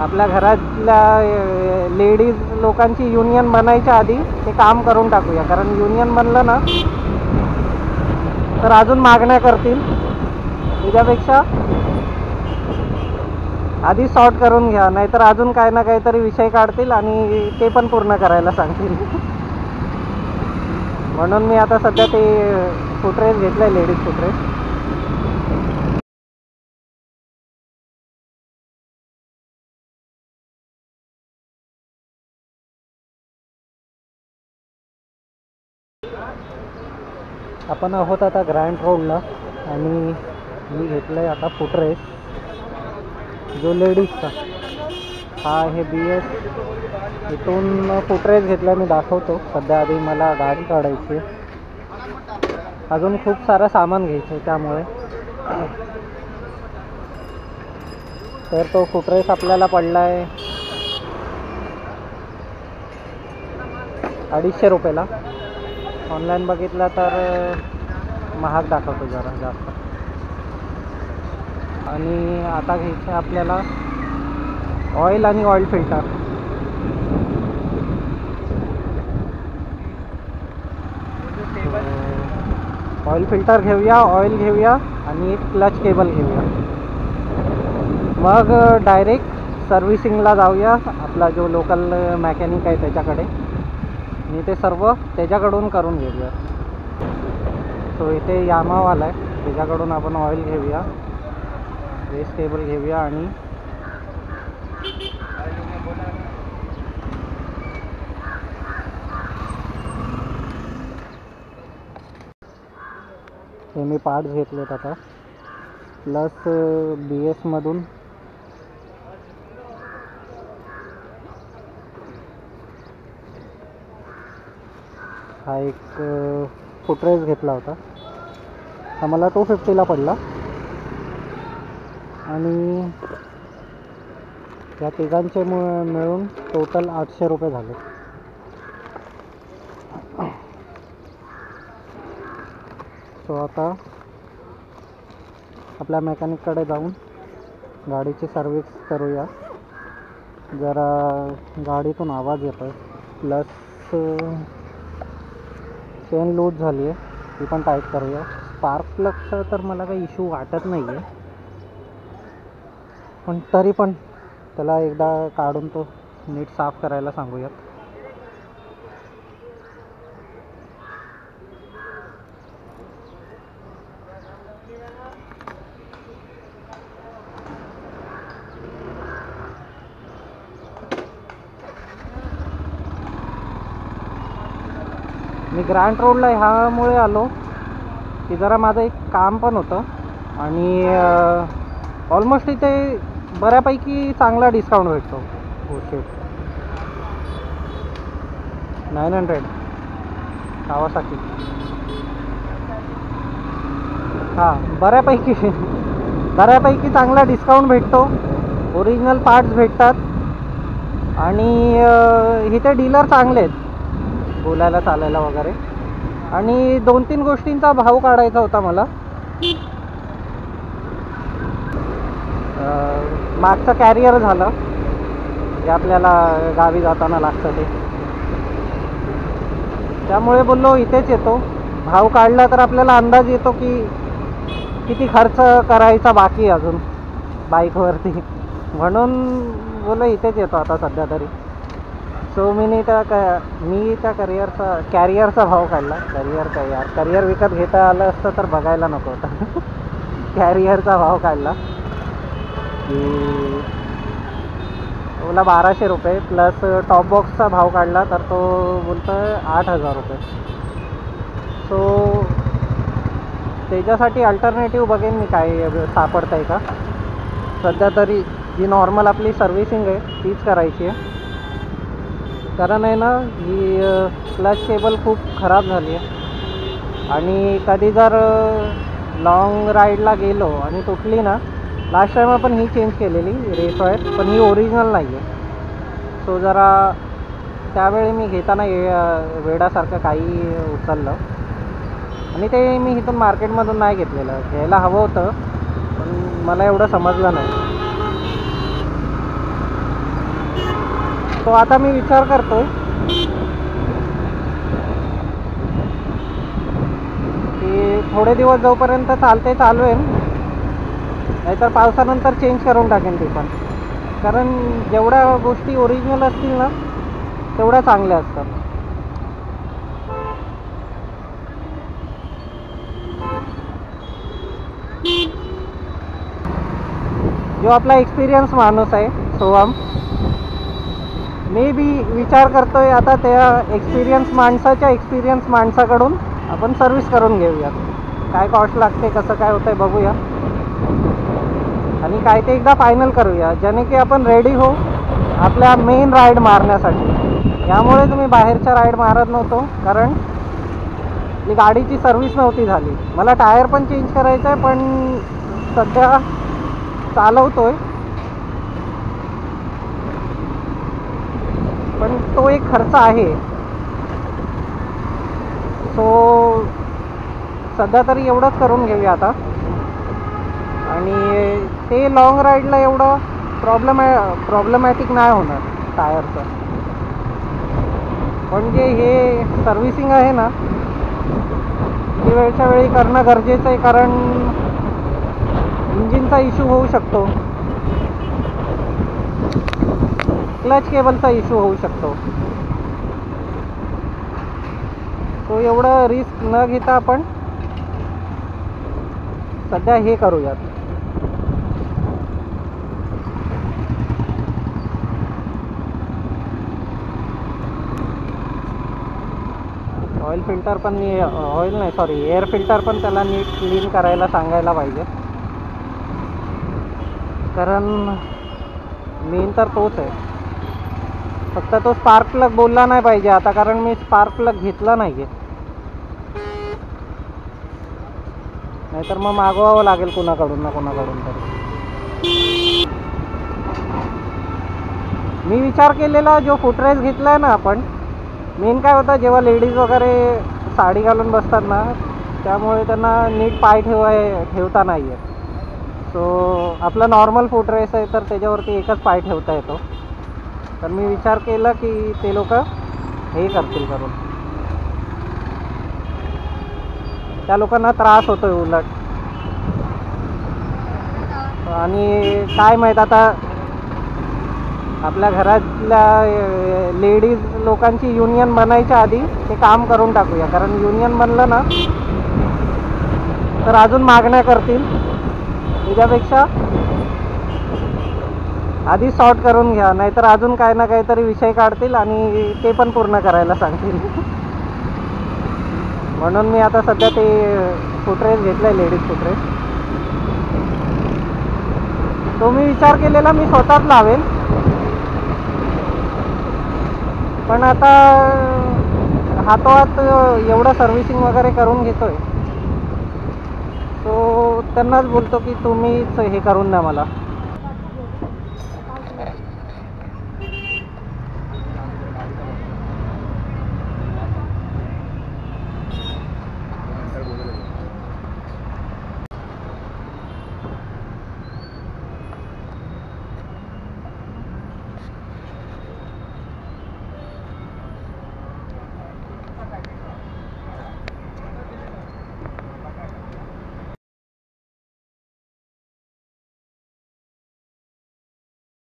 आपल्या घरातल्या लेडीज लोकांची युनियन बनायच्या आधी ते काम करून टाकूया, कारण युनियन बनलं ना तर अजून मागण्या करतील. त्याच्यापेक्षा आधी सॉर्ट करून घ्या, नाहीतर अजून काय ना काहीतरी विषय काढतील आणि ते पण पूर्ण करायला सांगतील. म्हणून मी आता सध्या ते फुटरेस घेतलंय, लेडीज फुटरेस. आपण आहोत आता ग्रँड रोडला आणि मी घेतलंय आता फुटरेस जो लेडीजचा. हा आहे BS. इथून फुटरेस घेतला मी दाखवतो. सध्या आधी मला गाडी काढायची, अजून खूप सारं सामान घ्यायचं आहे त्यामुळे. तर तो फुटरेस आपल्याला पडला आहे 250 रुपयाला. ऑनलाईन बघितला तर महाग दाखवतो, जरा जास्त. आणि आता घ्यायचं आपल्याला ऑइल आणि ऑइल फिल्टर. ऑइल फिल्टर घेऊया, ऑइल घेऊया आणि एक क्लच केबल घेऊया. मग डायरेक्ट सर्व्हिसिंगला जाऊया, आपला जो लोकल मॅकॅनिक आहे त्याच्याकडे, आणि ते सर्व त्याच्याकडून करून घेऊया. सो इथे यामावाला आहे, त्याच्याकडून आपण ऑइल घेऊया, रेस केबल घेऊया आणि हे मी पार्ट्स घेतलेत आता. प्लस BS मधून हा एक फुटरेस घेतला होता, हा मला 250ला पडला. आणि या तिघांचे मिळून टोटल 800 रुपये झाले. सो आता आपल्या मेकॅनिककडे जाऊन गाडीची सर्व्हिस करूया. जरा गाडीतून आवाज येतो आहे, प्लस चेन लूज झाली आहे, ती पण टाईट करूया. स्पार्क प्लगचा तर मला काही इश्यू वाटत नाही आहे, पण तरी पण त्याला एकदा काढून तो नीट साफ करायला सांगूयात. मी ग्रँड रोडला ह्यामुळे आलो की जरा माझं एक काम पण होतं, आणि ऑलमोस्ट इथे बऱ्यापैकी चांगला डिस्काउंट भेटतो. हो शिट, 900 कावासाकी. हां, बऱ्यापैकी चांगला डिस्काउंट भेटतो, ओरिजिनल पार्ट्स भेटतात, आणि इथे डीलर चांगले आहेत बोलायला चालायला वगैरे. आणि 2-3 गोष्टींचा भाव काढायचा होता मला. मागचं कॅरियर झालं जे आपल्याला गावी जाताना लागतं ते, त्यामुळे बोललो इथेच येतो. भाव काढला तर आपल्याला अंदाज येतो की किती खर्च करायचा बाकी अजून बाईकवरती, म्हणून बोललो इथेच येतो आता सध्या तरी. सो मी त्या कॅरियरचा भाव काढला. कॅरियर विकत घेता आलं असतं तर बघायला नको होतं. कॅरियरचा भाव काढला की ओला 1200 रुपये, प्लस टॉप बॉक्सचा भाव काढला तर तो बोलतो 8000 रुपये. सो त्याच्यासाठी अल्टरनेटिव्ह बघेन मी काय सापडतं आहे का. सध्या तरी जी नॉर्मल आपली सर्व्हिसिंग आहे तीच करायची आहे, कारण आहे ना ही क्लच केबल खूप खराब झाली आहे. आणि कधी जर लॉंग राईडला गेलो आणि तुटली ना, लास्ट टाईम आपण ही चेंज केलेली रेस ऑईल, पण ही ओरिजिनल नाही आहे. सो जरा त्यावेळी मी घेताना वेडासारखं काही उचललं, आणि ते मी इथून मार्केटमधून नाही घेतलेलं. घ्यायला हवं होतं पण मला एवढं समजलं नाही. सो आता मी विचार करतोय की थोडे दिवस जोपर्यंत चालते चालवेन, नाहीतर पावसानंतर चेंज करून टाकेन ती पण. कारण जेवढ्या गोष्टी ओरिजिनल असतील ना तेवढ्या चांगल्या असतात. जो आपला एक्सपिरियन्स माणूस आहे सोहम, मी बी विचार करतोय आता त्या एक्सपिरियन्स माणसाकडून आपण सर्व्हिस करून घेऊयात. काय कॉस्ट लागते, कसं काय होतंय बघूया, आणि काय ते एकदा फायनल करूया, ज्याने की आपण रेडी होऊ आपल्या मेन राईड मारण्यासाठी. यामुळे तुम्ही बाहेरच्या राईड मारत नव्हतो, कारण मी गाडीची सर्व्हिस नव्हती झाली. मला टायर पण चेंज करायचं आहे, पण सध्या चालवतोय, पण तो एक खर्च आहे. सो सध्या तरी एवढंच करून घेऊया आता. आणि ते लॉंग राईडला एवढं प्रॉब्लेमॅटिक नाही होणार टायरचं. पण जे हे सर्व्हिसिंग आहे ना, ती वेळच्या वेळी करणं गरजेचं आहे, कारण इंजिनचा इश्यू होऊ शकतो, क्लच केबलचा इश्यू होऊ शकतो. तो एवढं रिस्क न घेता आपण सध्या हे करूयात. ऑइल फिल्टर पण एअर फिल्टर पण त्याला नीट क्लीन करायला सांगायला पाहिजे, कारण मेन तर तोच आहे. फक्त तो स्पार्क प्लग बोलला नाही पाहिजे आता, कारण मी स्पार्क प्लग घेतला नाही आहे, नाहीतर मग मागवावं लागेल कोणाकडून ना कोणाकडून तरी. मी विचार केलेला जो फुटरेस घेतला आहे ना आपण, मेन काय होतं, जेव्हा लेडीज वगैरे साडी घालून बसतात ना, त्यामुळे त्यांना नीट पाय ठेवता नाही येत. सो आपला नॉर्मल फुटरेस आहे तर त्याच्यावरती एकच पाय ठेवता येतो. तर मी विचार केला की ते लोक हे करतील करून, त्या लोकांना त्रास होतोय उलट. आणि काय माहीत आता आपल्या घरातल्या लेडीज लोकांची युनियन बनायच्या आधी ते काम करून टाकूया, कारण युनियन बनलं ना तर अजून मागण्या करतील. त्याच्यापेक्षा आधी सॉर्ट करून घ्या, नाहीतर अजून काय ना काहीतरी विषय काढतील आणि ते पण पूर्ण करायला सांगतील. म्हणून मी आता सध्या ते फुटरेस घेतलाय, लेडीज फुटरेस. तो मी विचार केलेला मी स्वतःच लावेल, पण आता हातोहात एवढं सर्व्हिसिंग वगैरे करून घेतोय, तो त्यांनाच बोलतो की तुम्हीच हे करून द्या मला.